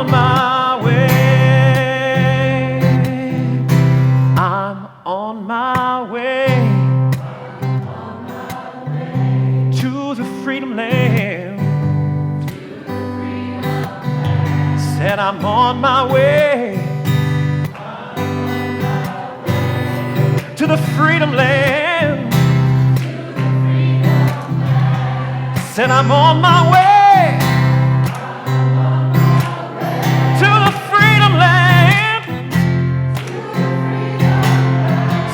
On my way. I'm on my way to the freedom land. Said I'm on my way to the freedom land. Said I'm on my way to the freedom land.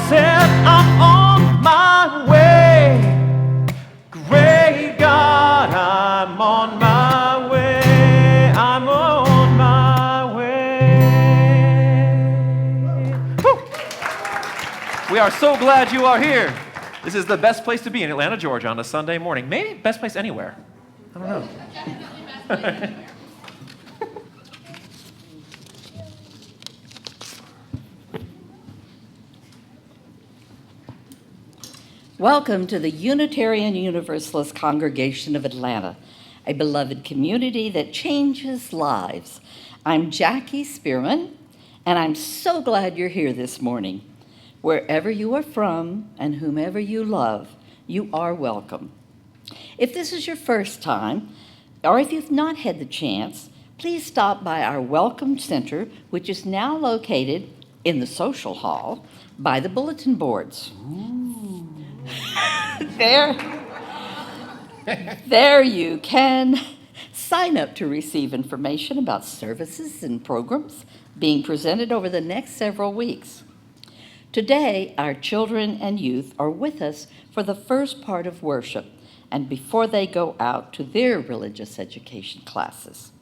Said I'm on my way. Great God, I'm on my way. I'm on my way. Woo. We are so glad you are here. This is the best place to be in Atlanta, Georgia on a Sunday morning. Maybe best place anywhere. I don't know. Welcome to the Unitarian Universalist Congregation of Atlanta, a beloved community that changes lives. I'm Jackie Spearman, and I'm so glad you're here this morning. Wherever you are from and whomever you love, you are welcome. If this is your first time, or if you've not had the chance, please stop by our Welcome Center, which is now located in the social hall by the bulletin boards. There you can sign up to receive information about services and programs being presented over the next several weeks. Today, our children and youth are with us for the first part of worship and before they go out to their religious education classes.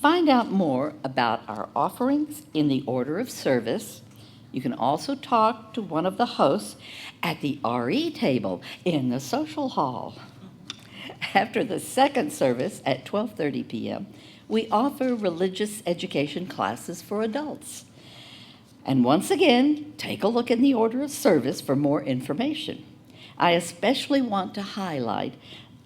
Find out more about our offerings in the order of service. You can also talk to one of the hosts at the RE table in the social hall. After the second service at 12:30 p.m., we offer religious education classes for adults. And once again, take a look in the order of service for more information. I especially want to highlight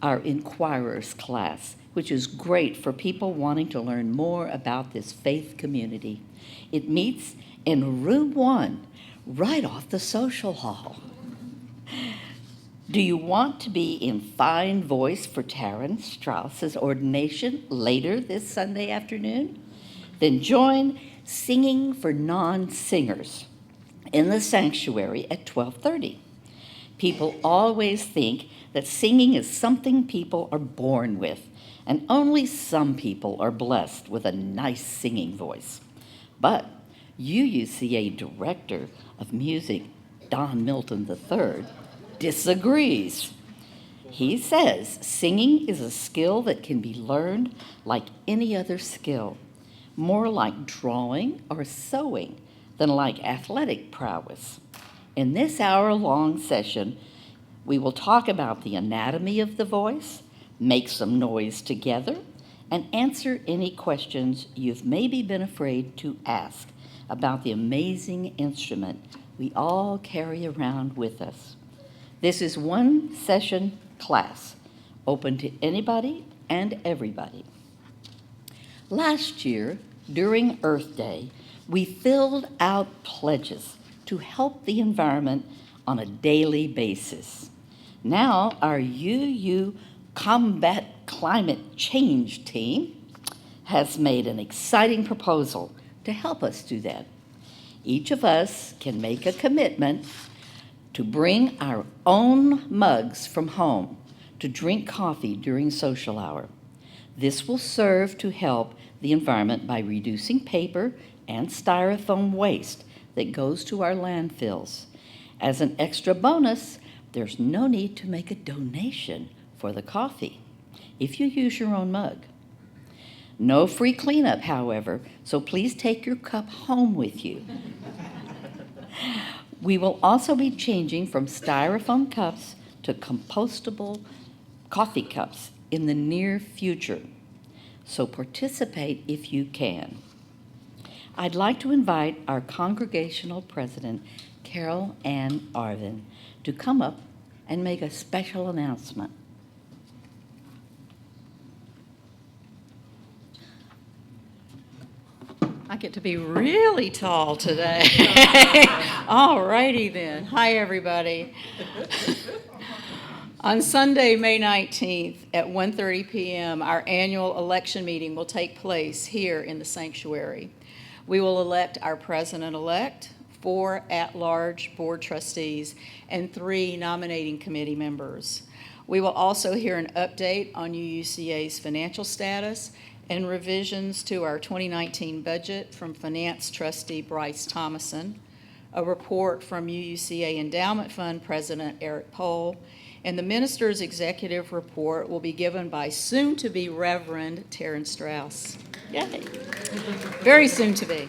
our Inquirers class, which is great for people wanting to learn more about this faith community. It meets in room 1, right off the social hall. Do you want to be in fine voice for Taryn Strauss's ordination later this Sunday afternoon? Then join Singing for Non-Singers in the sanctuary at 12:30. People always think that singing is something people are born with, and only some people are blessed with a nice singing voice. But UUCA Director of Music, Don Milton III, disagrees. He says singing is a skill that can be learned like any other skill, more like drawing or sewing than like athletic prowess. In this hour-long session, we will talk about the anatomy of the voice, make some noise together, and answer any questions you've maybe been afraid to ask about the amazing instrument we all carry around with us. This is one session class, open to anybody and everybody. Last year, during Earth Day, we filled out pledges to help the environment on a daily basis. Now, our UU Combat Climate Change team has made an exciting proposal to help us do that. Each of us can make a commitment to bring our own mugs from home to drink coffee during social hour. This will serve to help the environment by reducing paper and styrofoam waste that goes to our landfills. As an extra bonus, there's no need to make a donation for the coffee if you use your own mug. No free cleanup, however, so please take your cup home with you. We will also be changing from styrofoam cups to compostable coffee cups in the near future, so participate if you can. I'd like to invite our congregational president, Carol Ann Arvin, to come up and make a special announcement. like it to be really tall today. All righty then. Hi, everybody. On Sunday, May 19th at 1:30 p.m., our annual election meeting will take place here in the sanctuary. We will elect our president-elect, 4 at-large board trustees, and 3 nominating committee members. We will also hear an update on UUCA's financial status and revisions to our 2019 budget from Finance Trustee Bryce Thomason, a report from UUCA Endowment Fund President Eric Pohl, and the minister's executive report will be given by soon-to-be Reverend Taryn Strauss. Yay! Very soon-to-be.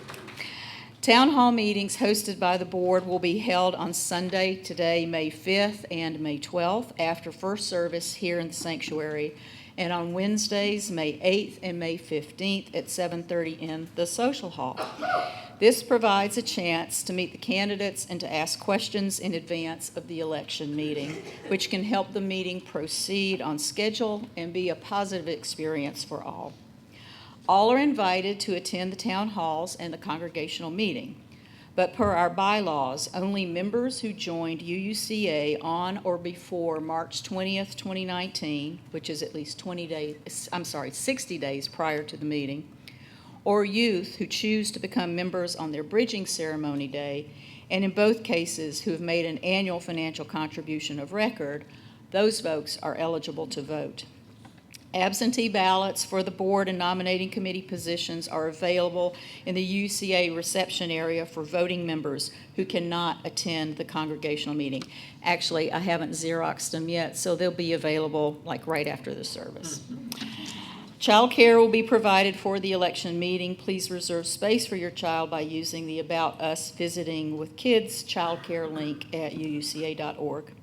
Town hall meetings hosted by the board will be held on Sunday, today, May 5th and May 12th, after first service here in the sanctuary, and on Wednesdays, May 8th and May 15th at 7:30 in the social hall. This provides a chance to meet the candidates and to ask questions in advance of the election meeting, which can help the meeting proceed on schedule and be a positive experience for all. All are invited to attend the town halls and the congregational meeting. But per our bylaws, only members who joined UUCA on or before March 20th, 2019, which is at least 60 days prior to the meeting, or youth who choose to become members on their bridging ceremony day, and in both cases who have made an annual financial contribution of record, those folks are eligible to vote. Absentee ballots for the board and nominating committee positions are available in the UCA reception area for voting members who cannot attend the congregational meeting. Actually, I haven't Xeroxed them yet, so they'll be available like right after the service. Child care will be provided for the election meeting. Please reserve space for your child by using the About Us Visiting with Kids child care link at uuca.org.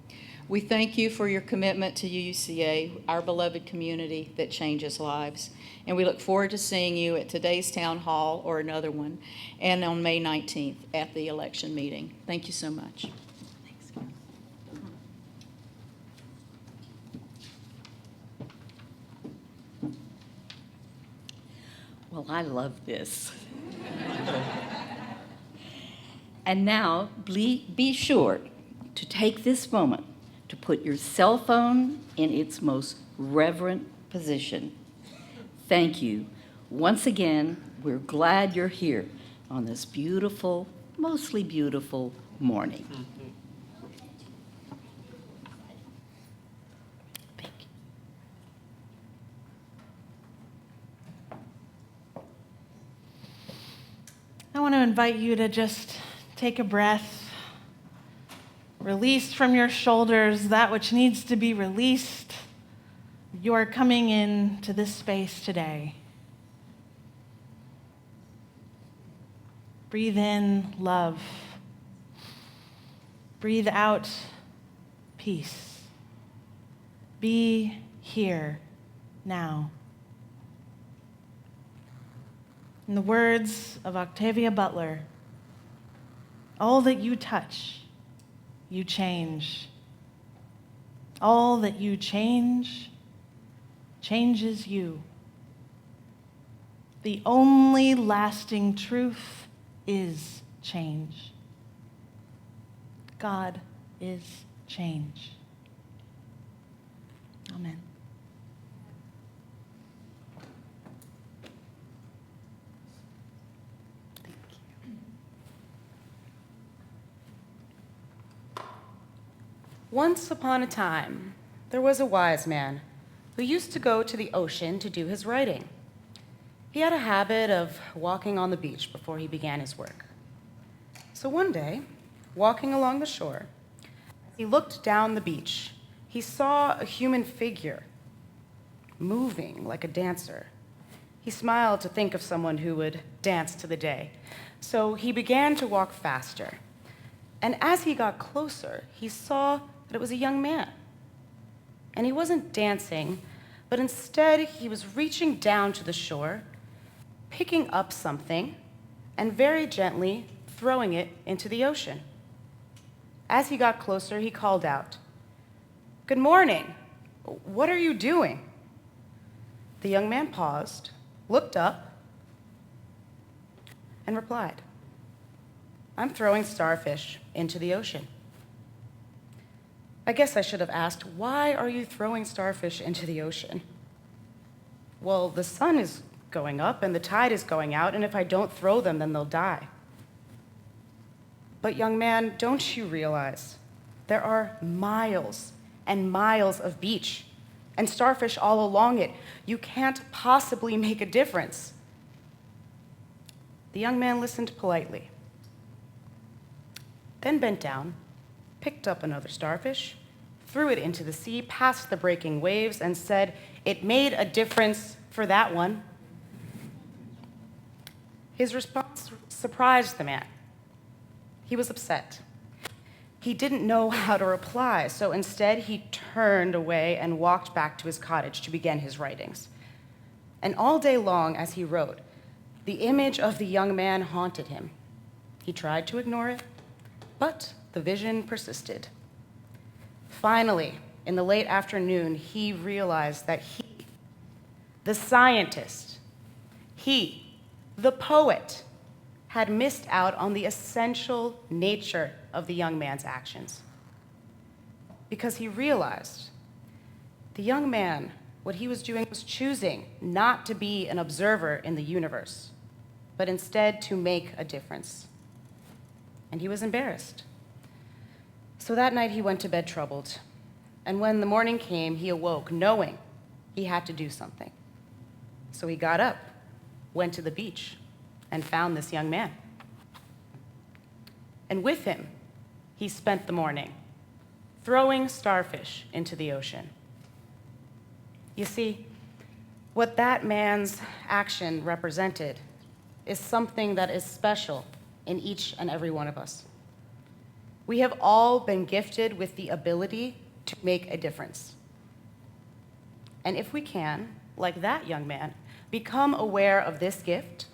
We thank you for your commitment to UUCA, our beloved community that changes lives. And we look forward to seeing you at today's town hall or another one, and on May 19th at the election meeting. Thank you so much. Thanks. Well, I love this. And now, be sure to take this moment to put your cell phone in its most reverent position. Thank you. Once again, we're glad you're here on this beautiful, mostly beautiful morning. Thank you. I want to invite you to just take a breath. Release from your shoulders that which needs to be released. You are coming into this space today. Breathe in love. Breathe out peace. Be here now. In the words of Octavia Butler, all that you touch, you change. All that you change changes you. The only lasting truth is change. God is change. Amen. Once upon a time, there was a wise man who used to go to the ocean to do his writing. He had a habit of walking on the beach before he began his work. So one day, walking along the shore, as he looked down the beach, he saw a human figure moving like a dancer. He smiled to think of someone who would dance to the day. So he began to walk faster. And as he got closer, he saw that it was a young man. And he wasn't dancing, but instead he was reaching down to the shore, picking up something, and very gently throwing it into the ocean. As he got closer, he called out, "Good morning. What are you doing?" The young man paused, looked up, and replied, "I'm throwing starfish into the ocean." I guess I should have asked, "Why are you throwing starfish into the ocean?" "Well, the sun is going up and the tide is going out, and if I don't throw them, then they'll die." "But young man, don't you realize there are miles and miles of beach and starfish all along it? You can't possibly make a difference." The young man listened politely, then bent down, picked up another starfish, threw it into the sea past the breaking waves, and said, "It made a difference for that one." His response surprised the man. He was upset. He didn't know how to reply, so instead he turned away and walked back to his cottage to begin his writings. And all day long as he wrote, the image of the young man haunted him. He tried to ignore it, but the vision persisted. Finally, in the late afternoon, he realized that he, the scientist, he, the poet, had missed out on the essential nature of the young man's actions. Because he realized the young man, what he was doing was choosing not to be an observer in the universe, but instead to make a difference. And he was embarrassed. So that night he went to bed troubled. And when the morning came, he awoke knowing he had to do something. So he got up, went to the beach, and found this young man. And with him, he spent the morning throwing starfish into the ocean. You see, what that man's action represented is something that is special in each and every one of us. We have all been gifted with the ability to make a difference. And if we can, like that young man, become aware of this gift,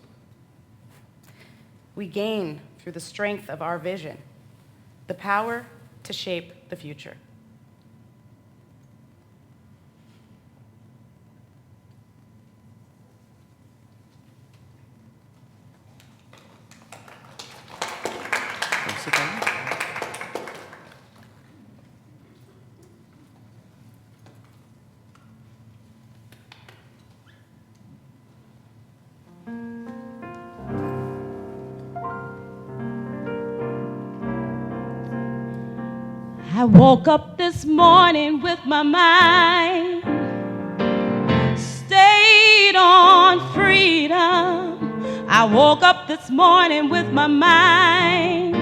we gain, through the strength of our vision, the power to shape the future. Sit down. I woke up this morning with my mind stayed on freedom. I woke up this morning with my mind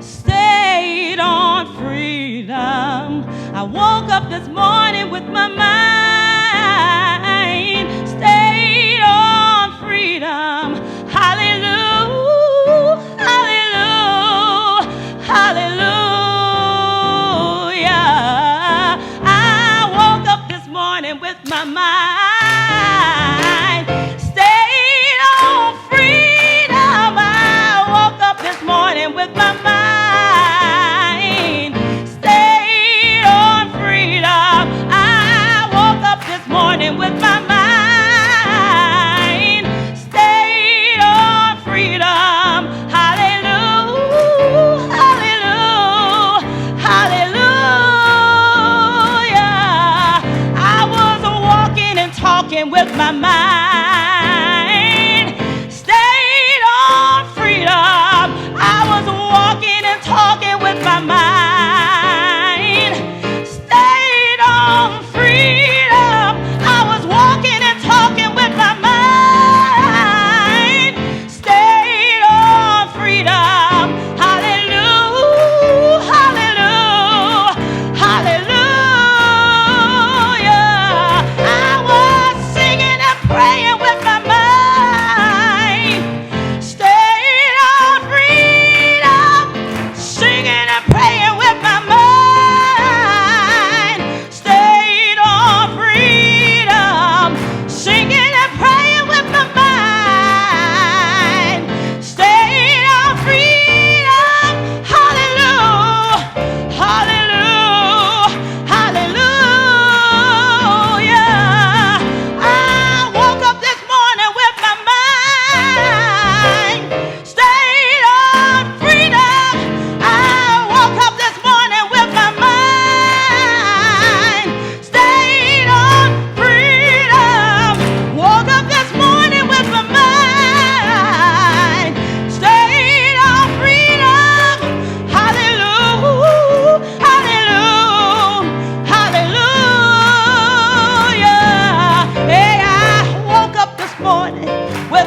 stayed on freedom. I woke up this morning with my mind stayed on freedom. Hallelujah, hallelujah, hallelujah. With my mind stayed on freedom. I woke up this morning with my mind stayed on freedom. I woke up this morning with my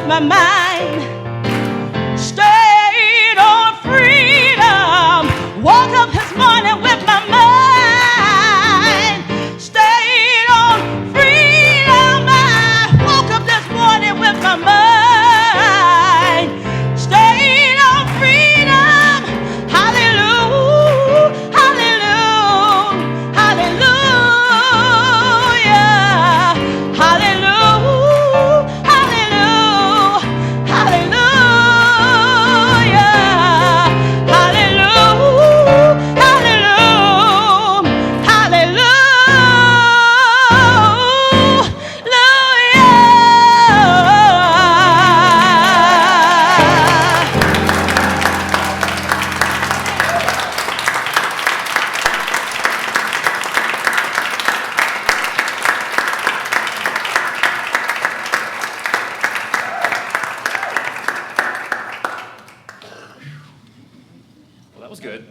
with my mind. Stayed on freedom. Woke up this morning with my mind. Stayed on freedom. I woke up this morning with my mind. Stayed on freedom. Hallelujah. Hallelujah. Hallelujah. Hallelujah. Hallelujah. Hallelujah. Well, that was good.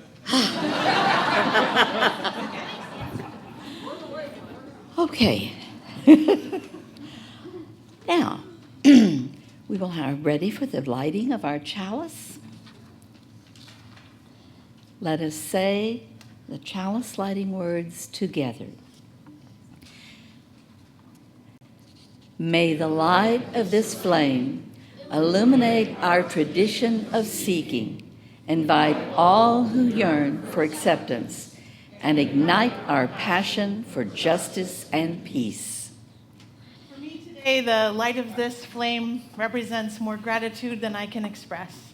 Okay. Now, we will have ready for the lighting of our chalice. Let us say the chalice lighting words together. May the light of this flame illuminate our tradition of seeking, invite all who yearn for acceptance, and ignite our passion for justice and peace. For me today, the light of this flame represents more gratitude than I can express.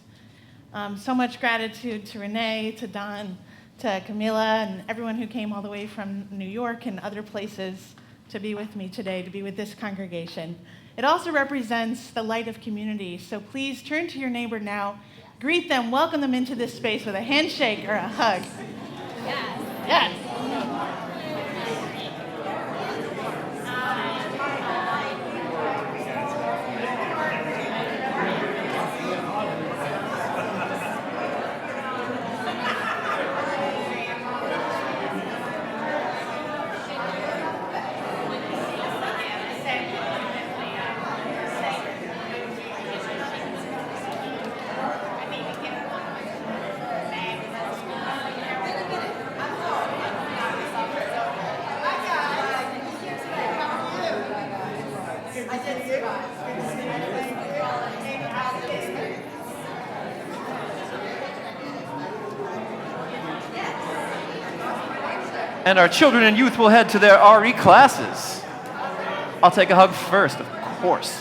So much gratitude to Renee, to Don, to Camila, and everyone who came all the way from New York and other places to be with me today, to be with this congregation. It also represents the light of community. So please turn to your neighbor now, greet them, welcome them into this space with a handshake or a hug. Yes. Yes. And our children and youth will head to their RE classes. I'll take a hug first, of course.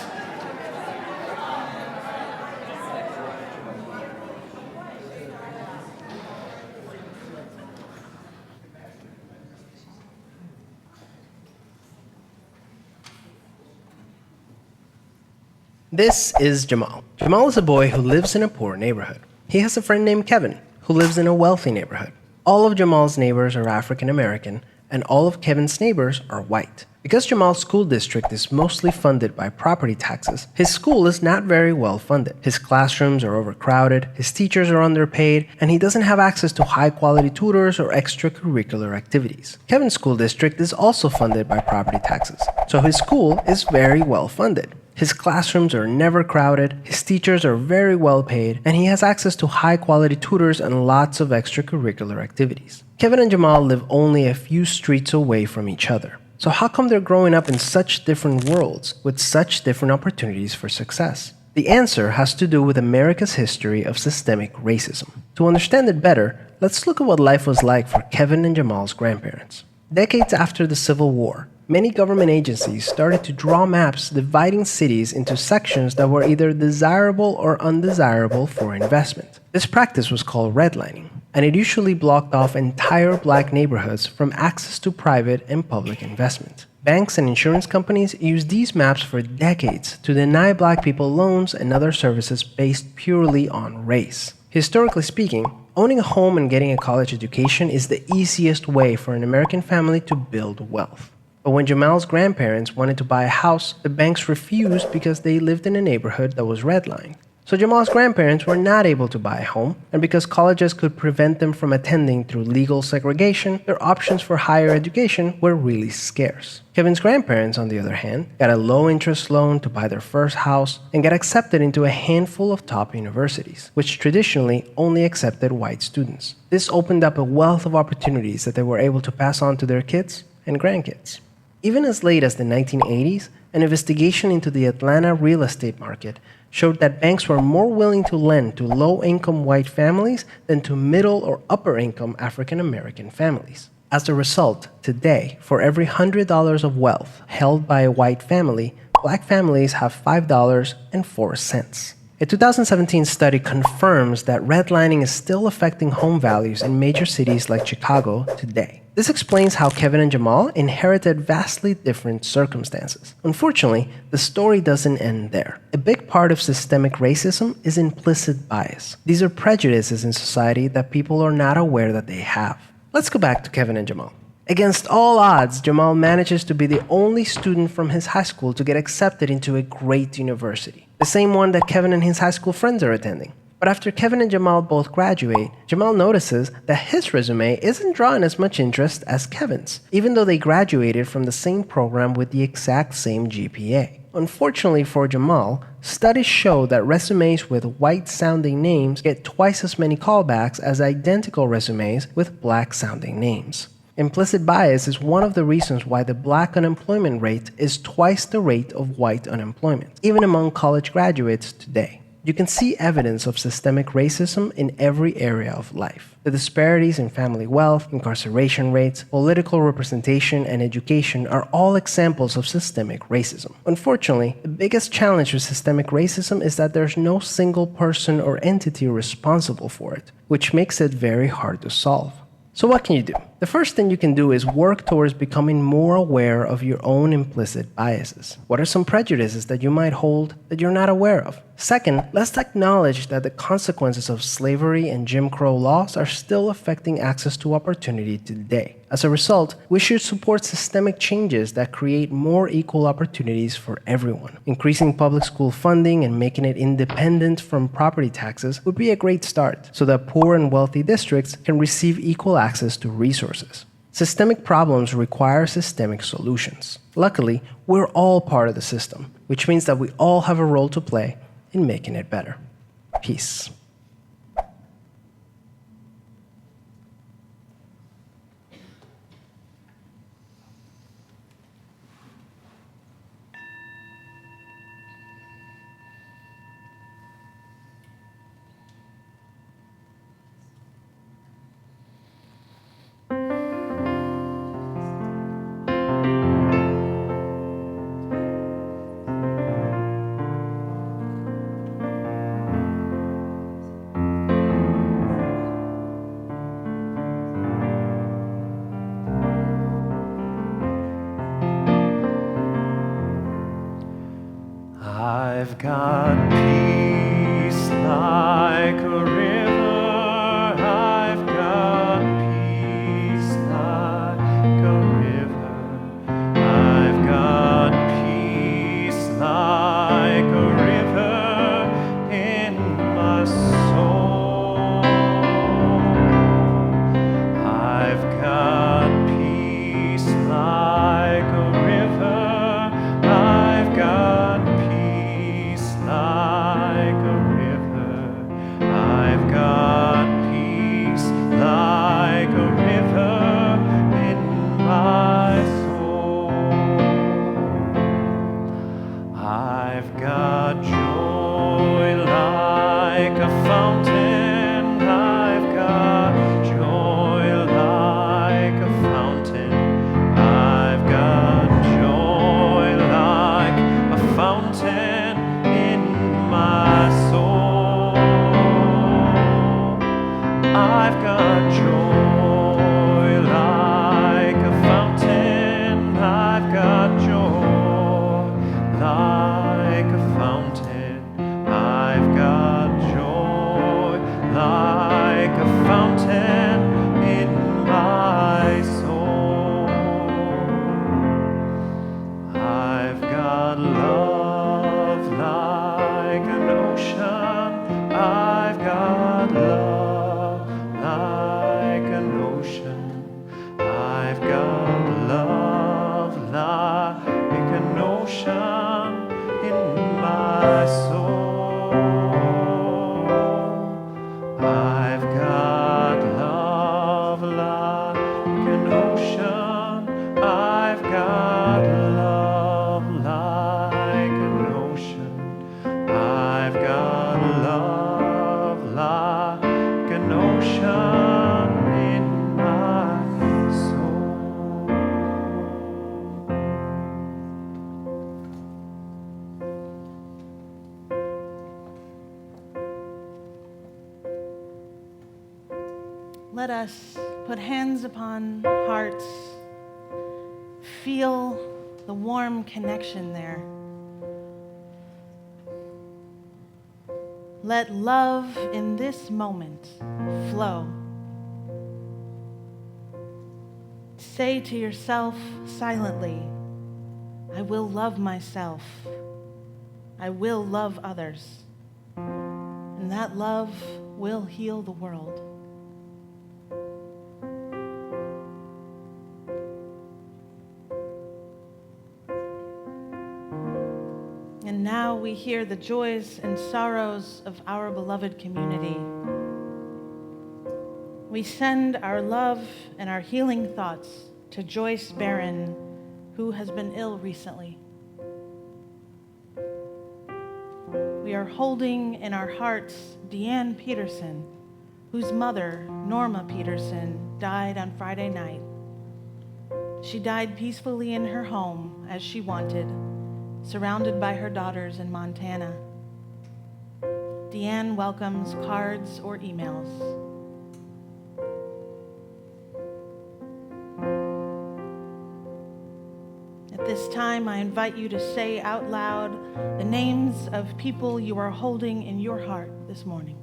This is Jamal. Jamal is a boy who lives in a poor neighborhood. He has a friend named Kevin, who lives in a wealthy neighborhood. All of Jamal's neighbors are African American, and all of Kevin's neighbors are white. Because Jamal's school district is mostly funded by property taxes, his school is not very well funded. His classrooms are overcrowded, his teachers are underpaid, and he doesn't have access to high-quality tutors or extracurricular activities. Kevin's school district is also funded by property taxes, so his school is very well funded. His classrooms are never crowded, his teachers are very well paid, and he has access to high-quality tutors and lots of extracurricular activities. Kevin and Jamal live only a few streets away from each other. So how come they're growing up in such different worlds with such different opportunities for success? The answer has to do with America's history of systemic racism. To understand it better, let's look at what life was like for Kevin and Jamal's grandparents. Decades after the Civil War, many government agencies started to draw maps dividing cities into sections that were either desirable or undesirable for investment. This practice was called redlining, and it usually blocked off entire black neighborhoods from access to private and public investment. Banks and insurance companies used these maps for decades to deny black people loans and other services based purely on race. Historically speaking, owning a home and getting a college education is the easiest way for an American family to build wealth. But when Jamal's grandparents wanted to buy a house, the banks refused because they lived in a neighborhood that was redlined. So Jamal's grandparents were not able to buy a home, and because colleges could prevent them from attending through legal segregation, their options for higher education were really scarce. Kevin's grandparents, on the other hand, got a low-interest loan to buy their first house and got accepted into a handful of top universities, which traditionally only accepted white students. This opened up a wealth of opportunities that they were able to pass on to their kids and grandkids. Even as late as the 1980s, an investigation into the Atlanta real estate market showed that banks were more willing to lend to low-income white families than to middle or upper-income African American families. As a result, today, for every $100 of wealth held by a white family, black families have $5.04. A 2017 study confirms that redlining is still affecting home values in major cities like Chicago today. This explains how Kevin and Jamal inherited vastly different circumstances. Unfortunately, the story doesn't end there. A big part of systemic racism is implicit bias. These are prejudices in society that people are not aware that they have. Let's go back to Kevin and Jamal. Against all odds, Jamal manages to be the only student from his high school to get accepted into a great university, the same one that Kevin and his high school friends are attending. But after Kevin and Jamal both graduate, Jamal notices that his resume isn't drawing as much interest as Kevin's, even though they graduated from the same program with the exact same GPA. Unfortunately for Jamal, studies show that resumes with white-sounding names get twice as many callbacks as identical resumes with black-sounding names. Implicit bias is one of the reasons why the black unemployment rate is twice the rate of white unemployment, even among college graduates today. You can see evidence of systemic racism in every area of life. The disparities in family wealth, incarceration rates, political representation, and education are all examples of systemic racism. Unfortunately, the biggest challenge with systemic racism is that there's no single person or entity responsible for it, which makes it very hard to solve. So what can you do? The first thing you can do is work towards becoming more aware of your own implicit biases. What are some prejudices that you might hold that you're not aware of? Second, let's acknowledge that the consequences of slavery and Jim Crow laws are still affecting access to opportunity today. As a result, we should support systemic changes that create more equal opportunities for everyone. Increasing public school funding and making it independent from property taxes would be a great start, so that poor and wealthy districts can receive equal access to resources. Systemic problems require systemic solutions. Luckily, we're all part of the system, which means that we all have a role to play in making it better. Peace. I've got peace like a river. I've got peace like a river. I've got peace like a river in my soul. I've got peace like a river. I've got peace like a river. I've got peace like a river in my soul. I've got joy like a fountain. I've got joy like a fountain. I've got joy like a fountain in my soul. I've got joy like a fountain. I've got joy like a fountain. I've got joy like a fountain in my soul. I've got love like an ocean. soul. I've got love like an ocean. I've got love like an ocean. I've got love like an ocean in my soul. Let us put hands upon hearts, feel the warm connection there. Let love in this moment flow. Say to yourself silently, I will love myself. I will love others. And that love will heal the world. And now we hear the joys and sorrows of our beloved community. We send our love and our healing thoughts to Joyce Barron, who has been ill recently. We are holding in our hearts Deanne Peterson, whose mother, Norma Peterson, died on Friday night. She died peacefully in her home as she wanted, surrounded by her daughters in Montana. Deanne welcomes cards or emails. At this time, I invite you to say out loud the names of people you are holding in your heart this morning.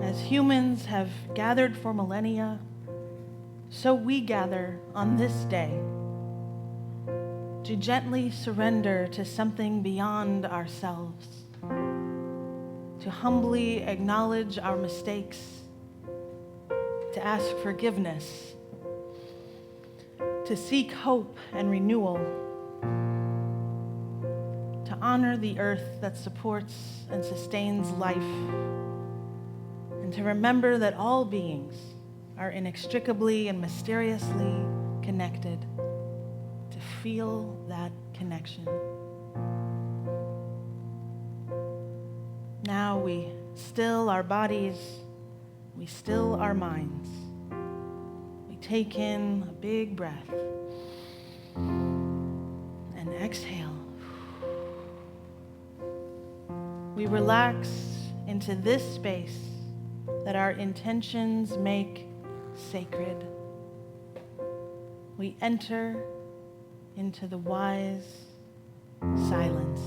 As humans have gathered for millennia, so we gather on this day to gently surrender to something beyond ourselves, to humbly acknowledge our mistakes, to ask forgiveness, to seek hope and renewal, to honor the earth that supports and sustains life, and to remember that all beings are inextricably and mysteriously connected, to feel that connection. Now we still our bodies, we still our minds. We take in a big breath and exhale. We relax into this space that our intentions make sacred. We enter into the wise silence.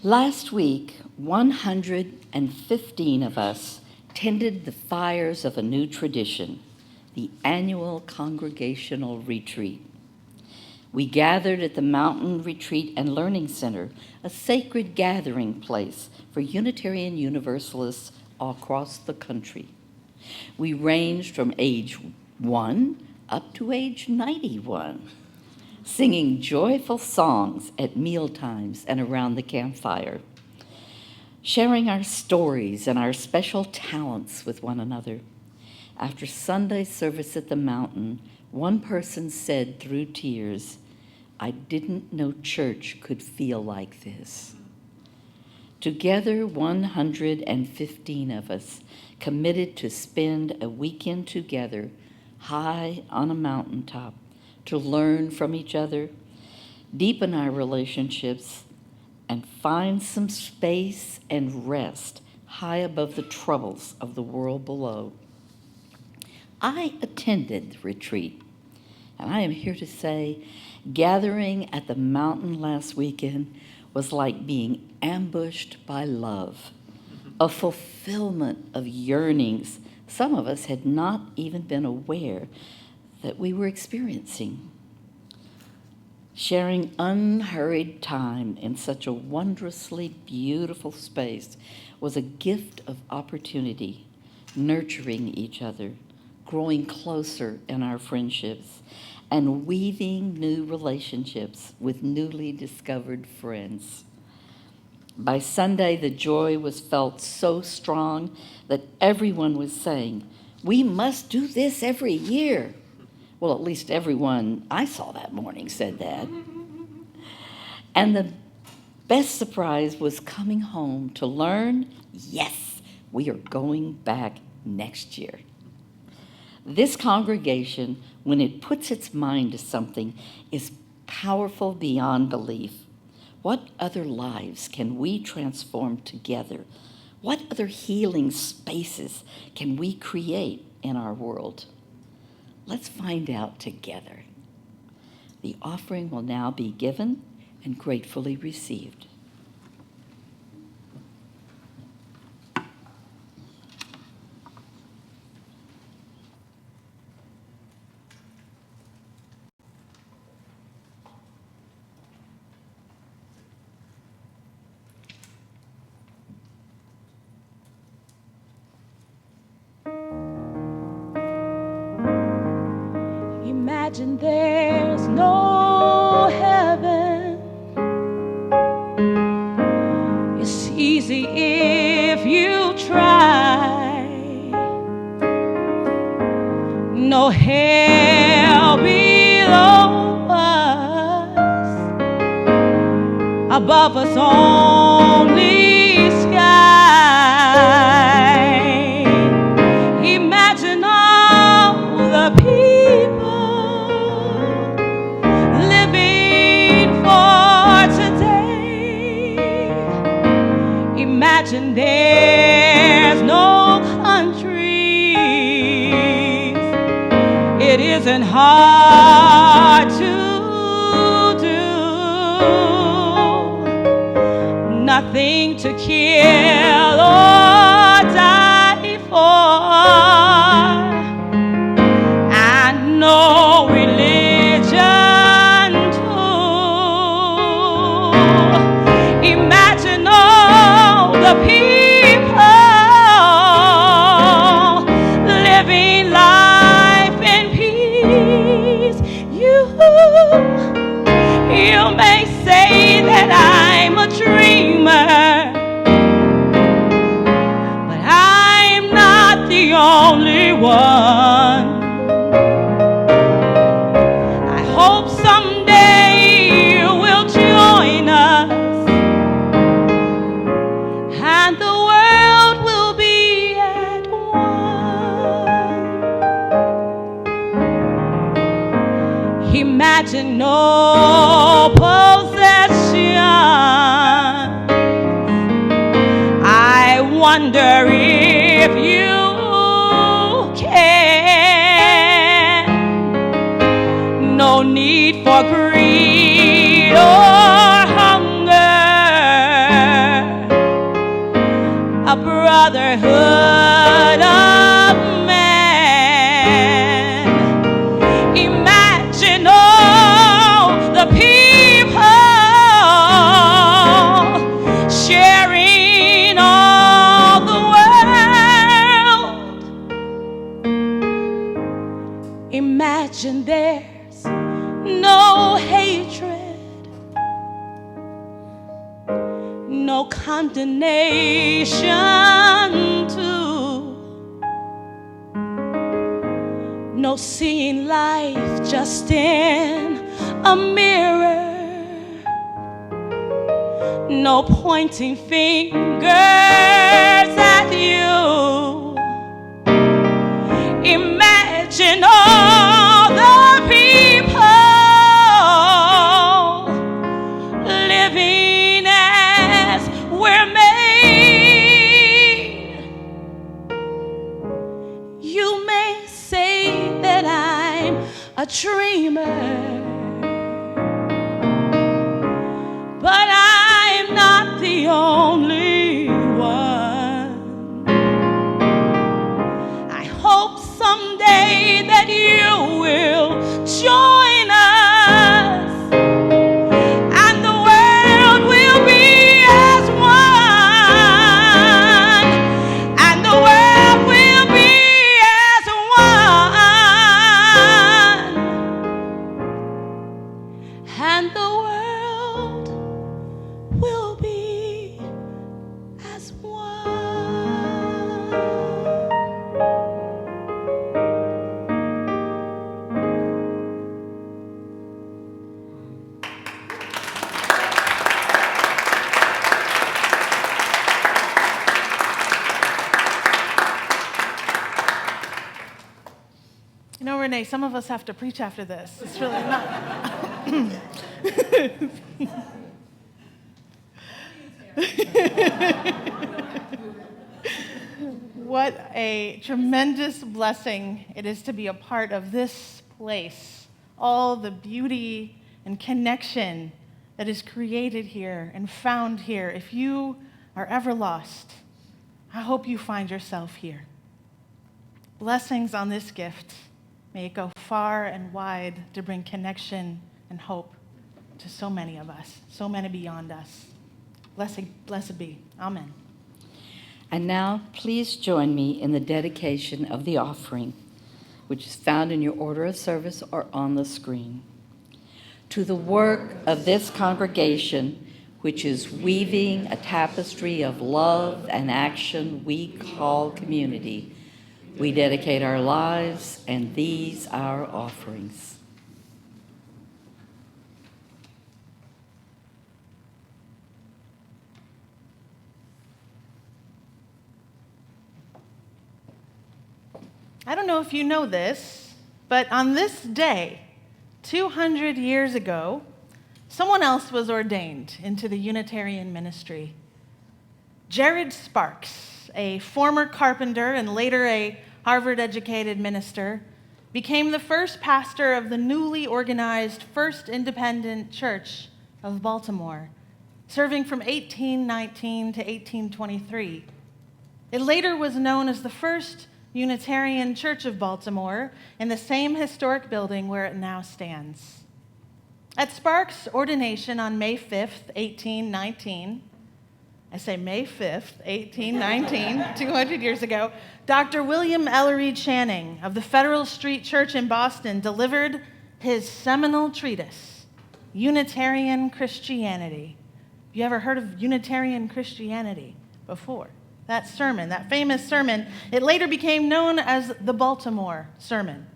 Last week, 115 of us tended the fires of a new tradition, the annual congregational retreat. We gathered at the Mountain Retreat and Learning Center, a sacred gathering place for Unitarian Universalists all across the country. We ranged from age 1 up to age 91, singing joyful songs at mealtimes and around the campfire, sharing our stories and our special talents with one another. After Sunday service at the mountain, one person said through tears, "I didn't know church could feel like this." Together, 115 of us committed to spend a weekend together high on a mountaintop to learn from each other, deepen our relationships, and find some space and rest high above the troubles of the world below. I attended the retreat, and I am here to say gathering at the mountain last weekend was like being ambushed by love, a fulfillment of yearnings some of us had not even been aware that we were experiencing. Sharing unhurried time in such a wondrously beautiful space was a gift of opportunity, nurturing each other, growing closer in our friendships, and weaving new relationships with newly discovered friends. By Sunday, the joy was felt so strong that everyone was saying, "We must do this every year." Well, at least everyone I saw that morning said that. And the best surprise was coming home to learn, yes, we are going back next year. This congregation, when it puts its mind to something, is powerful beyond belief. What other lives can we transform together? What other healing spaces can we create in our world? Let's find out together. The offering will now be given and gratefully received. Imagine there's no heaven. It's easy if you try. No hell below us, above us only sky. Imagine all the people living for today. Imagine there's no countries. It isn't hard to do. Nothing to kill or die for, and no religion too. Imagine all the people living life in peace. You may say that I'm a dreamer, but I'm not the only one. I hope someday you will join us, and the world will be at one. Imagine no possession. I wonder if you can. No need for greed or hunger. boyhood of man. Imagine all the people sharing all the world. Imagine there's no hatred, no condemnation too, no seeing life just in a mirror, no pointing fingers at you. Imagine all the people living as we're made. You may say that I'm a dreamer, but I'm not the only one. I hope someday that you will join us, and the world will be as one, and the world will be as one, and the world will be as one. You know, Renee, some of us have to preach after this. It's really not. What a tremendous blessing it is to be a part of this place. All the beauty and connection that is created here and found here. If you are ever lost, I hope you find yourself here. Blessings on this gift. May it go far and wide to bring connection and hope to so many of us, so many beyond us. Blessed be. Amen. And now, please join me in the dedication of the offering, which is found in your order of service or on the screen. To the work of this congregation, which is weaving a tapestry of love and action we call community, we dedicate our lives and these our offerings. I don't know if you know this, but on this day, 200 years ago, someone else was ordained into the Unitarian ministry. Jared Sparks, a former carpenter and later a Harvard-educated minister, became the first pastor of the newly organized First Independent Church of Baltimore, serving from 1819 to 1823. It later was known as the First Unitarian Church of Baltimore in the same historic building where it now stands. At Sparks' ordination on May 5th, 1819, I say May 5th, 1819, 200 years ago, Dr. William Ellery Channing of the Federal Street Church in Boston delivered his seminal treatise, Unitarian Christianity. You ever heard of Unitarian Christianity before? That sermon, that famous sermon, it later became known as the Baltimore Sermon.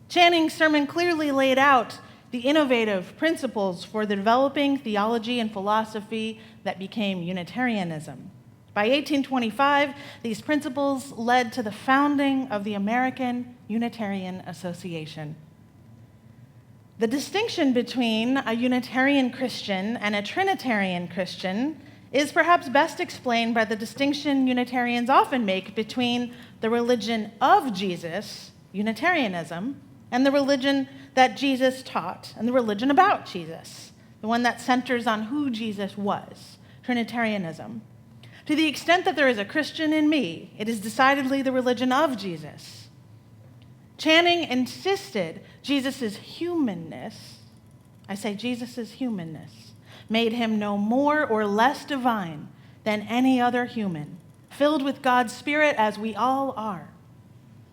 Channing's sermon clearly laid out the innovative principles for the developing theology and philosophy that became Unitarianism. By 1825, these principles led to the founding of the American Unitarian Association. The distinction between a Unitarian Christian and a Trinitarian Christian is perhaps best explained by the distinction Unitarians often make between the religion of Jesus, Unitarianism, and the religion that Jesus taught, and the religion about Jesus, the one that centers on who Jesus was, Trinitarianism. To the extent that there is a Christian in me, it is decidedly the religion of Jesus. Channing insisted Jesus' humanness, I say Jesus' humanness, made him no more or less divine than any other human, filled with God's Spirit as we all are.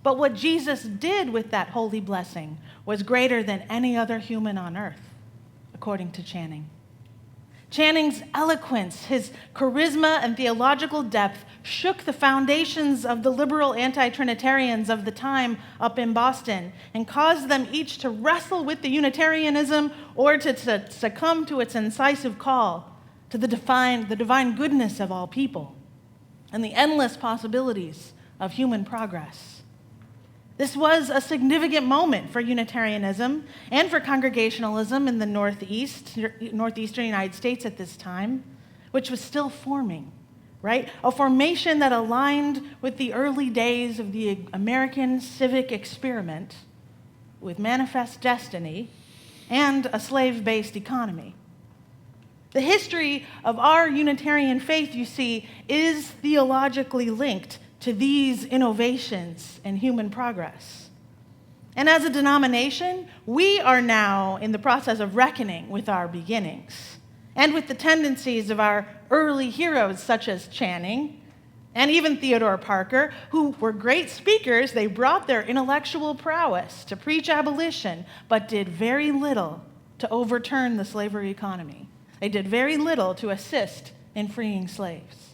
But what Jesus did with that holy blessing was greater than any other human on earth, according to Channing. Channing's eloquence, his charisma, and theological depth shook the foundations of the liberal anti-Trinitarians of the time up in Boston and caused them each to wrestle with the Unitarianism or to succumb to its incisive call to the divine goodness of all people and the endless possibilities of human progress. This was a significant moment for Unitarianism and for Congregationalism in the northeastern United States at this time, which was still forming, right? A formation that aligned with the early days of the American civic experiment with manifest destiny and a slave-based economy. The history of our Unitarian faith, you see, is theologically linked to these innovations in human progress. And as a denomination, we are now in the process of reckoning with our beginnings and with the tendencies of our early heroes such as Channing and even Theodore Parker, who were great speakers. They brought their intellectual prowess to preach abolition, but did very little to overturn the slavery economy. They did very little to assist in freeing slaves.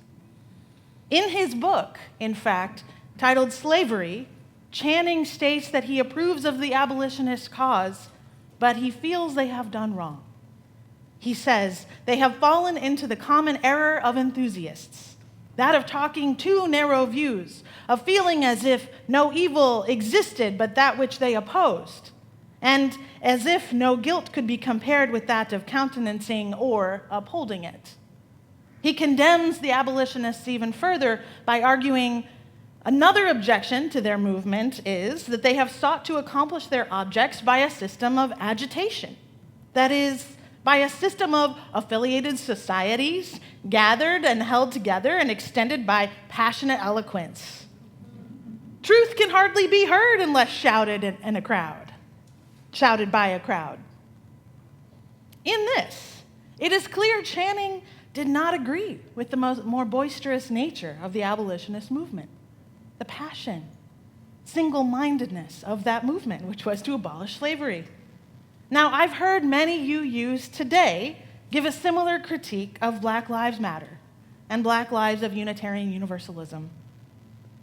In his book, in fact, titled Slavery, Channing states that he approves of the abolitionist cause, but he feels they have done wrong. He says, they have fallen into the common error of enthusiasts, that of talking too narrow views, of feeling as if no evil existed but that which they opposed, and as if no guilt could be compared with that of countenancing or upholding it. He condemns the abolitionists even further by arguing another objection to their movement is that they have sought to accomplish their objects by a system of agitation. That is, by a system of affiliated societies gathered and held together and extended by passionate eloquence. Truth can hardly be heard unless shouted by a crowd. In this, it is clear Channing did not agree with the more boisterous nature of the abolitionist movement, the passion, single-mindedness of that movement, which was to abolish slavery. Now, I've heard many UUs today give a similar critique of Black Lives Matter and Black Lives of Unitarian Universalism.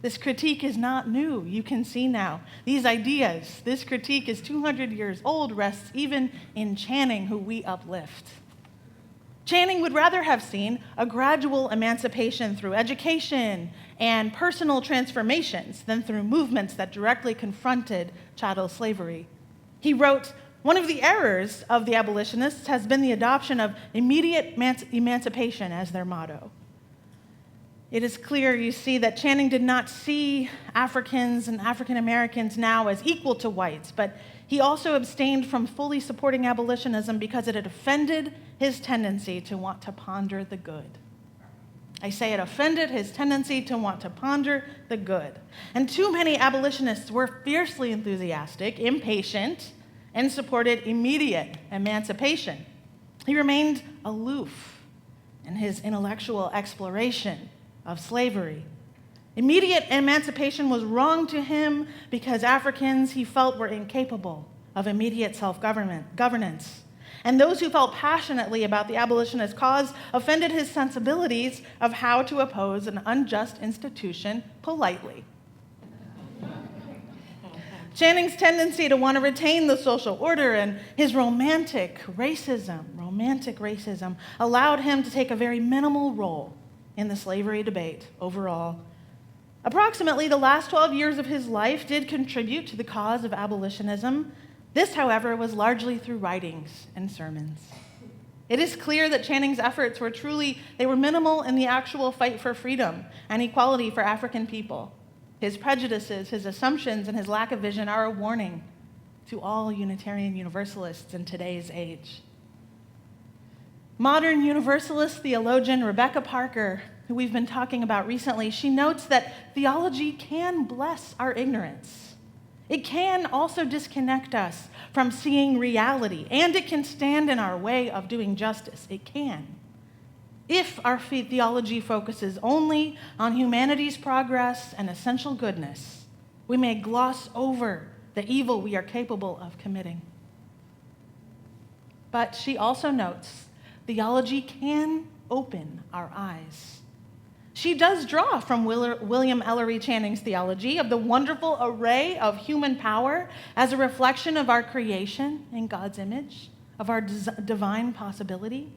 This critique is not new. You can see now. These ideas, this critique is 200 years old, rests even in Channing, who we uplift. Channing would rather have seen a gradual emancipation through education and personal transformations than through movements that directly confronted chattel slavery. He wrote, one of the errors of the abolitionists has been the adoption of immediate emancipation as their motto. It is clear, you see, that Channing did not see Africans and African Americans now as equal to whites, but he also abstained from fully supporting abolitionism because it had offended his tendency to want to ponder the good. I say it offended his tendency to want to ponder the good. And too many abolitionists were fiercely enthusiastic, impatient, and supported immediate emancipation. He remained aloof in his intellectual exploration of slavery. Immediate emancipation was wrong to him because Africans, he felt, were incapable of immediate self-governance. And those who felt passionately about the abolitionist cause offended his sensibilities of how to oppose an unjust institution politely. Channing's tendency to want to retain the social order and his romantic racism allowed him to take a very minimal role in the slavery debate overall. Approximately the last 12 years of his life did contribute to the cause of abolitionism. This, however, was largely through writings and sermons. It is clear that Channing's efforts were minimal in the actual fight for freedom and equality for African people. His prejudices, his assumptions, and his lack of vision are a warning to all Unitarian Universalists in today's age. Modern Universalist theologian Rebecca Parker who we've been talking about recently, she notes that theology can bless our ignorance. It can also disconnect us from seeing reality, and it can stand in our way of doing justice. It can. If our theology focuses only on humanity's progress and essential goodness, we may gloss over the evil we are capable of committing. But she also notes theology can open our eyes. She does draw from William Ellery Channing's theology of the wonderful array of human power as a reflection of our creation in God's image, of our divine possibility.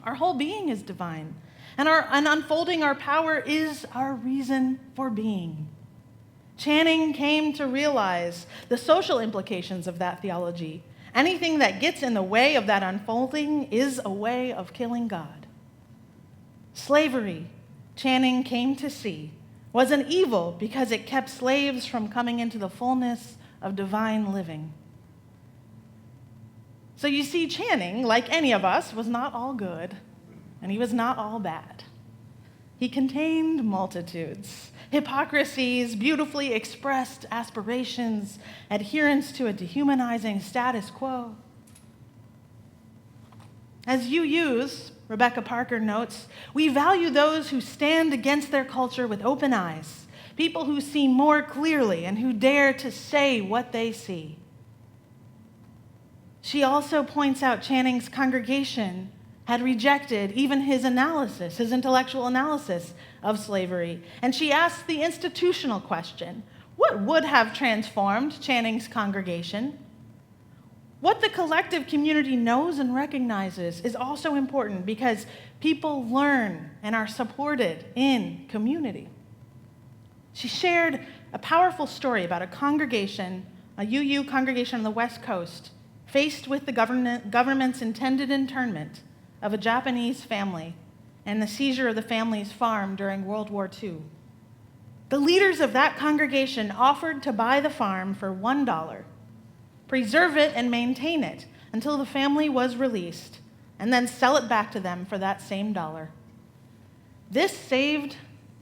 Our whole being is divine, and unfolding our power is our reason for being. Channing came to realize the social implications of that theology. Anything that gets in the way of that unfolding is a way of killing God. Slavery, Channing came to see, was an evil because it kept slaves from coming into the fullness of divine living. So you see, Channing, like any of us, was not all good, and he was not all bad. He contained multitudes, hypocrisies, beautifully expressed aspirations, adherence to a dehumanizing status quo. As UUs, Rebecca Parker notes, we value those who stand against their culture with open eyes, people who see more clearly and who dare to say what they see. She also points out Channing's congregation had rejected even his analysis, his intellectual analysis of slavery. And she asks the institutional question, what would have transformed Channing's congregation? What the collective community knows and recognizes is also important because people learn and are supported in community. She shared a powerful story about a congregation, a UU congregation on the West Coast, faced with the government's intended internment of a Japanese family and the seizure of the family's farm during World War II. The leaders of that congregation offered to buy the farm for $1, preserve it and maintain it until the family was released, and then sell it back to them for that same dollar. This saved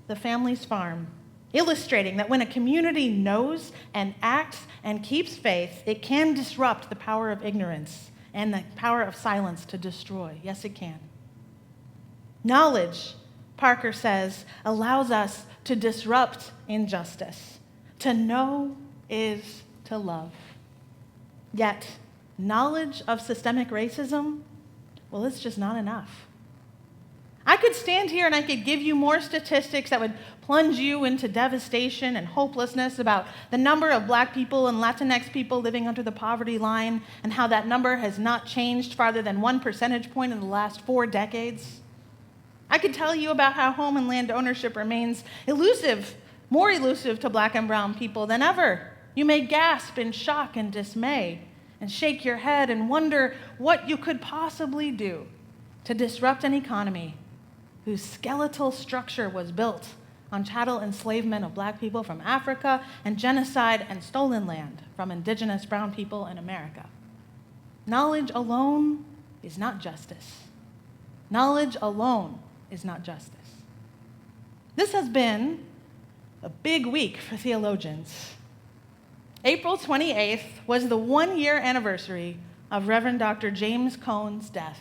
the family's farm, illustrating that when a community knows and acts and keeps faith, it can disrupt the power of ignorance and the power of silence to destroy. Yes, it can. Knowledge, Parker says, allows us to disrupt injustice. To know is to love. Yet, knowledge of systemic racism, well, it's just not enough. I could stand here and I could give you more statistics that would plunge you into devastation and hopelessness about the number of Black people and Latinx people living under the poverty line and how that number has not changed farther than 1 percentage point in the last 4 decades. I could tell you about how home and land ownership remains elusive, more elusive to Black and brown people than ever. You may gasp in shock and dismay and shake your head and wonder what you could possibly do to disrupt an economy whose skeletal structure was built on chattel enslavement of Black people from Africa and genocide and stolen land from indigenous brown people in America. Knowledge alone is not justice. Knowledge alone is not justice. This has been a big week for theologians. April 28th was the 1-year anniversary of Reverend Dr. James Cone's death.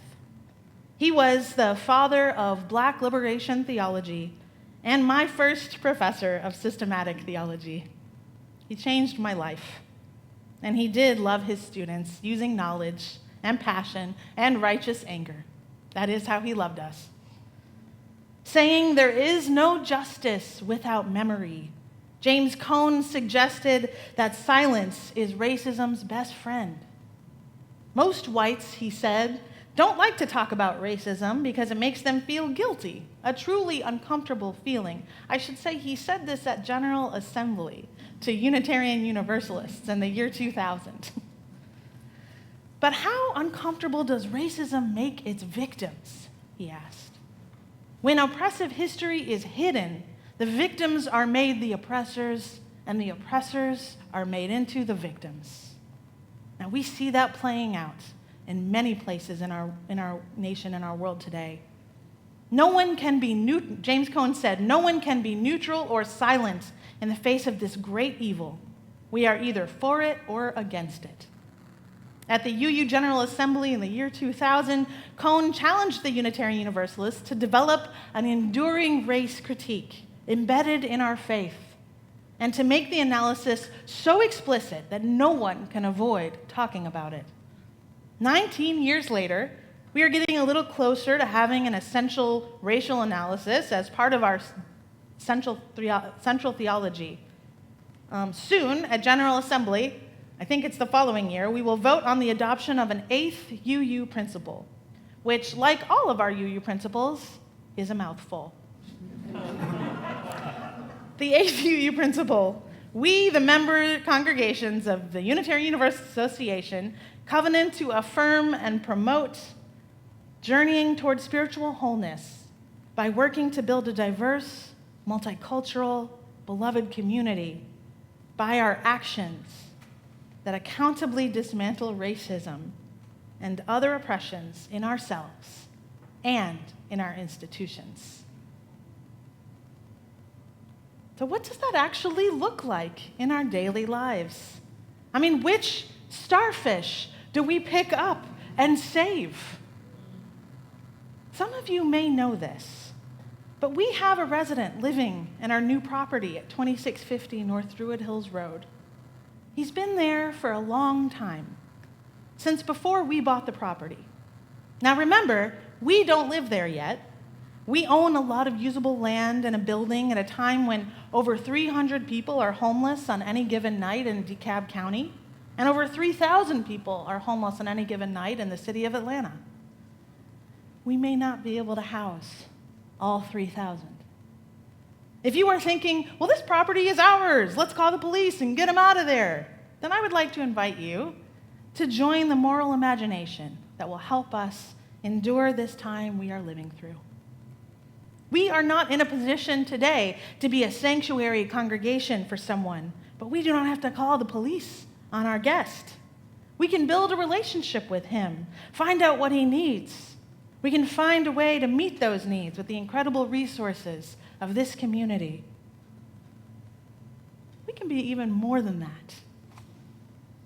He was the father of Black liberation theology and my first professor of systematic theology. He changed my life, and he did love his students using knowledge and passion and righteous anger. That is how he loved us. Saying there is no justice without memory, James Cone suggested that silence is racism's best friend. Most whites, he said, don't like to talk about racism because it makes them feel guilty, a truly uncomfortable feeling. I should say he said this at General Assembly to Unitarian Universalists in the year 2000. But how uncomfortable does racism make its victims, he asked. When oppressive history is hidden, the victims are made the oppressors, and the oppressors are made into the victims. Now we see that playing out in many places in our nation and our world today. James Cone said, no one can be neutral or silent in the face of this great evil. We are either for it or against it. At the UU General Assembly in the year 2000, Cone challenged the Unitarian Universalists to develop an enduring race critique embedded in our faith, and to make the analysis so explicit that no one can avoid talking about it. 19 years later, we are getting a little closer to having an essential racial analysis as part of our central theology. Soon, at General Assembly, I think it's the following year, we will vote on the adoption of an 8th UU principle, which, like all of our UU principles, is a mouthful. The 8th UU principle: we, the member congregations of the Unitarian Universalist Association, covenant to affirm and promote journeying toward spiritual wholeness by working to build a diverse, multicultural, beloved community by our actions that accountably dismantle racism and other oppressions in ourselves and in our institutions. So what does that actually look like in our daily lives? I mean, which starfish do we pick up and save? Some of you may know this, but we have a resident living in our new property at 2650 North Druid Hills Road. He's been there for a long time, since before we bought the property. Now remember, we don't live there yet. We own a lot of usable land and a building at a time when over 300 people are homeless on any given night in DeKalb County, and over 3,000 people are homeless on any given night in the city of Atlanta. We may not be able to house all 3,000. If you are thinking, well, this property is ours, let's call the police and get them out of there, then I would like to invite you to join the moral imagination that will help us endure this time we are living through. We are not in a position today to be a sanctuary congregation for someone, but we do not have to call the police on our guest. We can build a relationship with him, find out what he needs. We can find a way to meet those needs with the incredible resources of this community. We can be even more than that.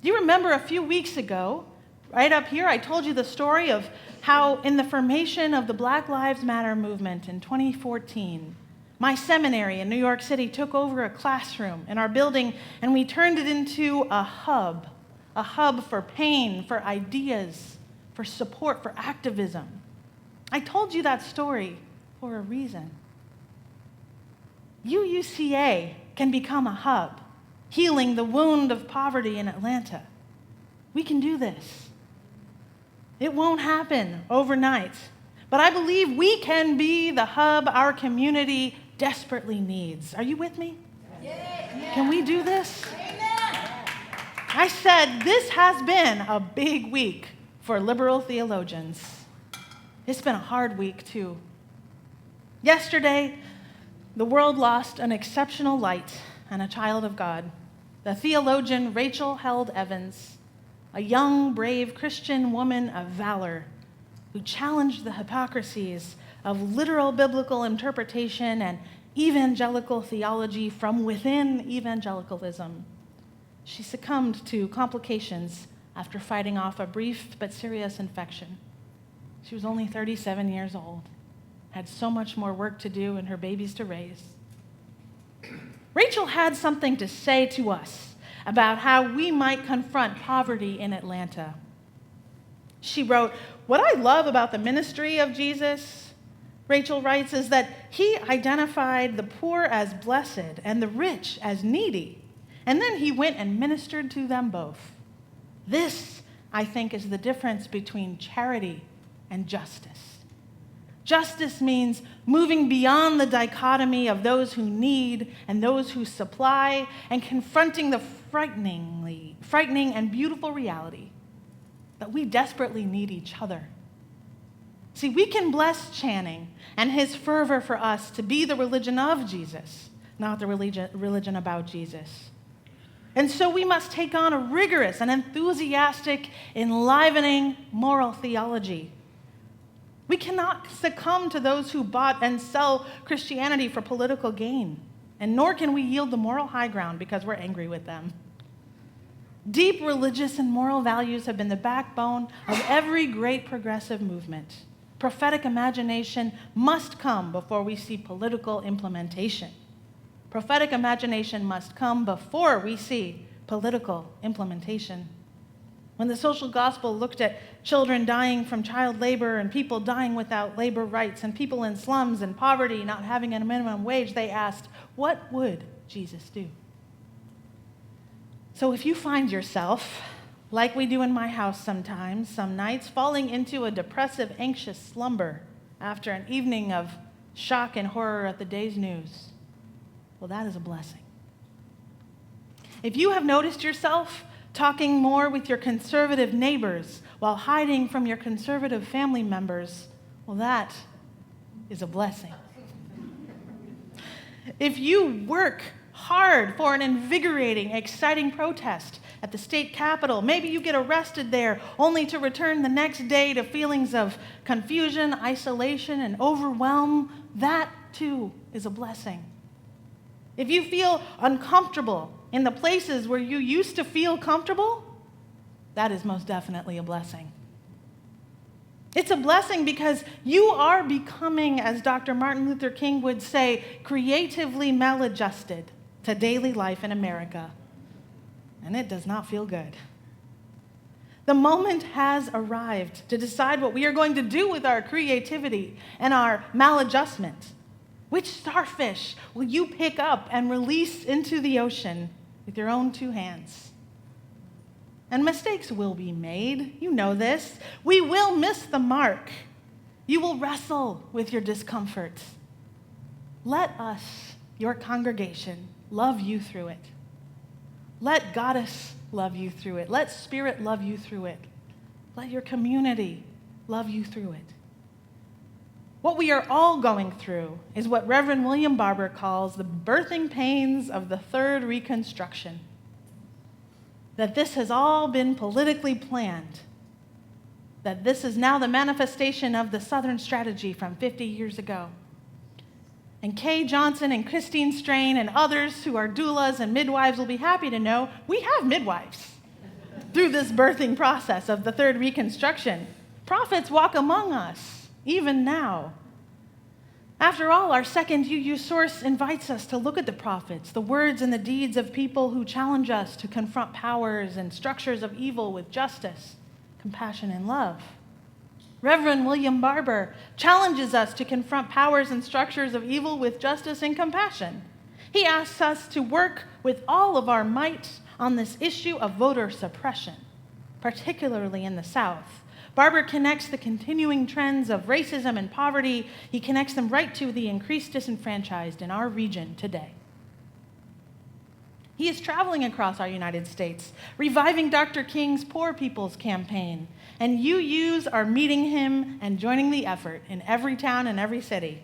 Do you remember a few weeks ago, right up here, I told you the story of how in the formation of the Black Lives Matter movement in 2014, my seminary in New York City took over a classroom in our building, and we turned it into a hub for pain, for ideas, for support, for activism. I told you that story for a reason. UUCA can become a hub, healing the wound of poverty in Atlanta. We can do this. It won't happen overnight, but I believe we can be the hub our community desperately needs. Are you with me? Yeah. Can we do this? Amen. I said this has been a big week for liberal theologians. It's been a hard week, too. Yesterday, the world lost an exceptional light and a child of God, the theologian Rachel Held Evans, a young, brave Christian woman of valor who challenged the hypocrisies of literal biblical interpretation and evangelical theology from within evangelicalism. She succumbed to complications after fighting off a brief but serious infection. She was only 37 years old, had so much more work to do and her babies to raise. Rachel had something to say to us about how we might confront poverty in Atlanta. She wrote, "What I love about the ministry of Jesus," Rachel writes, "is that he identified the poor as blessed and the rich as needy, and then he went and ministered to them both. This, I think, is the difference between charity and justice. Justice means moving beyond the dichotomy of those who need and those who supply and confronting the frightening and beautiful reality that we desperately need each other. See, we can bless Channing and his fervor for us to be the religion of Jesus, not the religion about Jesus. And so we must take on a rigorous and enthusiastic, enlivening moral theology. We cannot succumb to those who bought and sell Christianity for political gain, and nor can we yield the moral high ground because we're angry with them. Deep religious and moral values have been the backbone of every great progressive movement. Prophetic imagination must come before we see political implementation. Prophetic imagination must come before we see political implementation. When the social gospel looked at children dying from child labor and people dying without labor rights and people in slums and poverty not having a minimum wage, they asked, what would Jesus do? So if you find yourself, like we do in my house sometimes, some nights, falling into a depressive, anxious slumber after an evening of shock and horror at the day's news, well, that is a blessing. If you have noticed yourself talking more with your conservative neighbors while hiding from your conservative family members, well, that is a blessing. If you work hard for an invigorating, exciting protest at the state capitol, maybe you get arrested there only to return the next day to feelings of confusion, isolation, and overwhelm, that too is a blessing. If you feel uncomfortable in the places where you used to feel comfortable, that is most definitely a blessing. It's a blessing because you are becoming, as Dr. Martin Luther King would say, creatively maladjusted to daily life in America. And it does not feel good. The moment has arrived to decide what we are going to do with our creativity and our maladjustment. Which starfish will you pick up and release into the ocean with your own two hands? And mistakes will be made. You know this. We will miss the mark. You will wrestle with your discomfort. Let us, your congregation, love you through it. Let Goddess love you through it. Let Spirit love you through it. Let your community love you through it. What we are all going through is what Reverend William Barber calls the birthing pains of the Third Reconstruction. That this has all been politically planned. That this is now the manifestation of the Southern strategy from 50 years ago. And Kay Johnson and Christine Strain and others who are doulas and midwives will be happy to know we have midwives through this birthing process of the Third Reconstruction. Prophets walk among us. Even now. After all, our second UU source invites us to look at the prophets, the words and the deeds of people who challenge us to confront powers and structures of evil with justice, compassion, and love. Reverend William Barber challenges us to confront powers and structures of evil with justice and compassion. He asks us to work with all of our might on this issue of voter suppression, particularly in the South. Barber connects the continuing trends of racism and poverty. He connects them right to the increased disenfranchised in our region today. He is traveling across our United States, reviving Dr. King's Poor People's Campaign, and UUs are meeting him and joining the effort in every town and every city.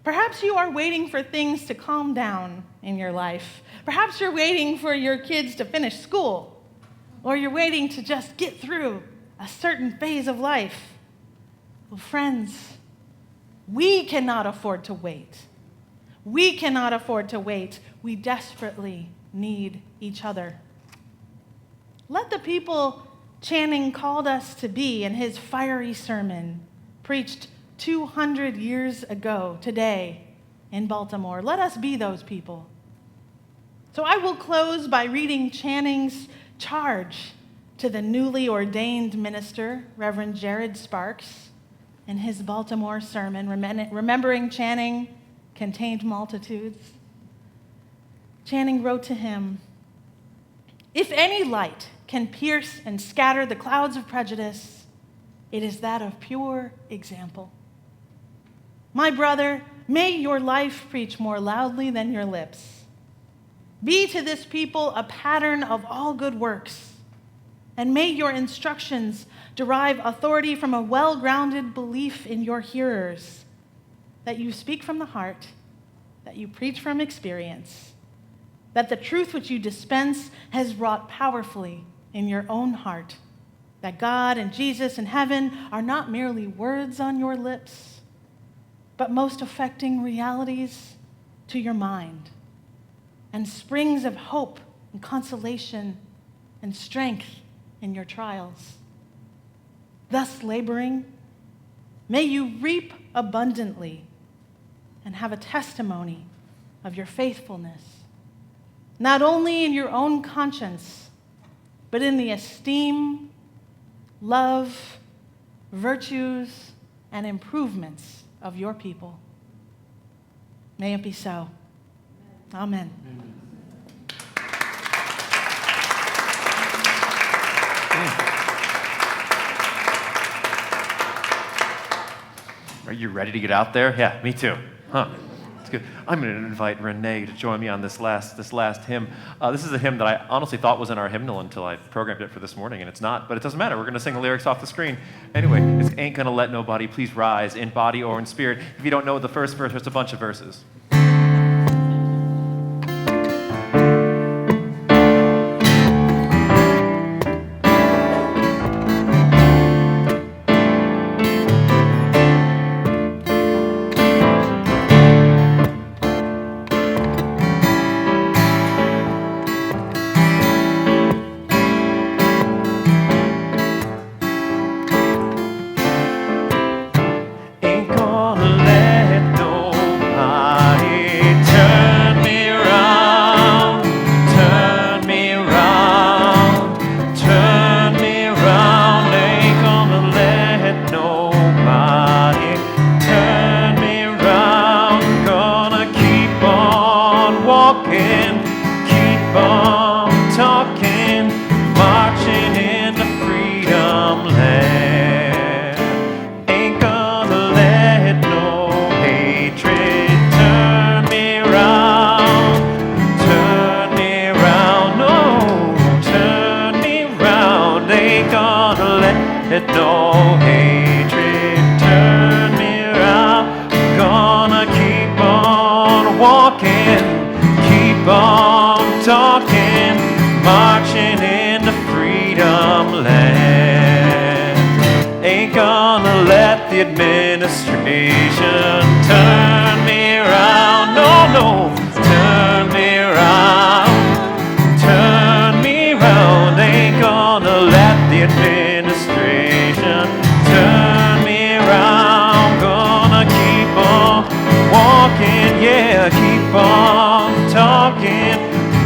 Perhaps you are waiting for things to calm down in your life. Perhaps you're waiting for your kids to finish school, or you're waiting to just get through a certain phase of life. Well, friends, we cannot afford to wait. We cannot afford to wait. We desperately need each other. Let the people Channing called us to be in his fiery sermon, preached 200 years ago today in Baltimore. Let us be those people. So I will close by reading Channing's charge to the newly ordained minister, Reverend Jared Sparks, in his Baltimore sermon, Remembering Channing Contained Multitudes. Channing wrote to him, "If any light can pierce and scatter the clouds of prejudice, it is that of pure example. My brother, may your life preach more loudly than your lips. Be to this people a pattern of all good works. And may your instructions derive authority from a well-grounded belief in your hearers, that you speak from the heart, that you preach from experience, that the truth which you dispense has wrought powerfully in your own heart, that God and Jesus and heaven are not merely words on your lips, but most affecting realities to your mind and springs of hope and consolation and strength in your trials. Thus laboring, may you reap abundantly and have a testimony of your faithfulness, not only in your own conscience, but in the esteem, love, virtues, and improvements of your people. May it be so. Amen. Are you ready to get out there? Yeah, me too. Huh. It's good. I'm going to invite Renee to join me on this last hymn. This is a hymn that I honestly thought was in our hymnal until I programmed it for this morning, and it's not, but it doesn't matter. We're going to sing the lyrics off the screen. Anyway, it's Ain't Gonna Let Nobody Please Rise in body or in spirit. If you don't know the first verse, there's a bunch of verses. Let no hatred turn me around. Gonna keep on walking, keep on talking, marching into freedom land. Ain't gonna let the administration turn me around. No, no, turn me around, turn me around. Ain't gonna let the administration turn me around. Gonna keep on walking, yeah, keep on talking,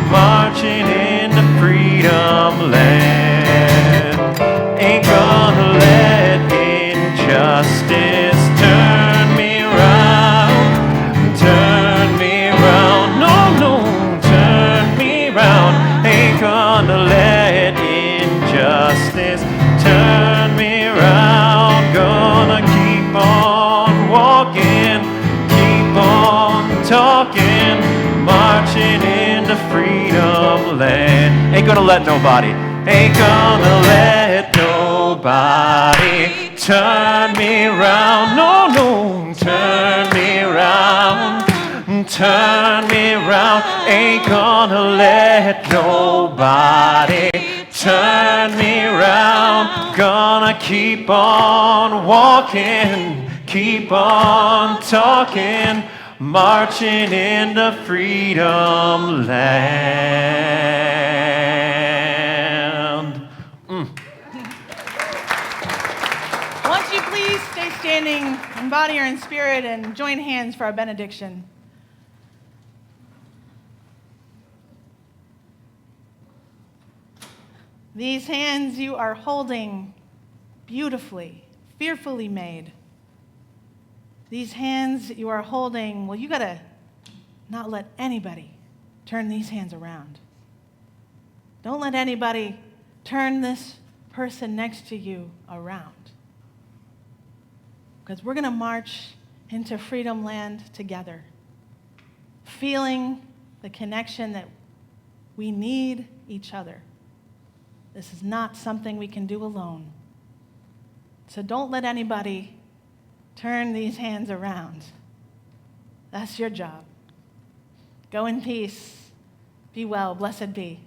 marching into freedom land. Ain't gonna let injustice turn me around, turn me around. No, no, turn me around. Ain't gonna let injustice turn me around. Gonna keep on walking, keep on talking, marching into freedom land. Ain't gonna let nobody, ain't gonna let nobody turn me around. No, no, turn me around, turn me around. Ain't gonna let nobody turn me around. Gonna keep on walking, keep on talking, marching into freedom land. Won't you please stay standing in body or in spirit and join hands for our benediction. These hands you are holding beautifully, fearfully made. These hands you are holding, well, you gotta not let anybody turn these hands around. Don't let anybody turn this person next to you around. Because we're gonna march into freedom land together, feeling the connection that we need each other. This is not something we can do alone. So don't let anybody turn these hands around. That's your job. Go in peace. Be well. Blessed be.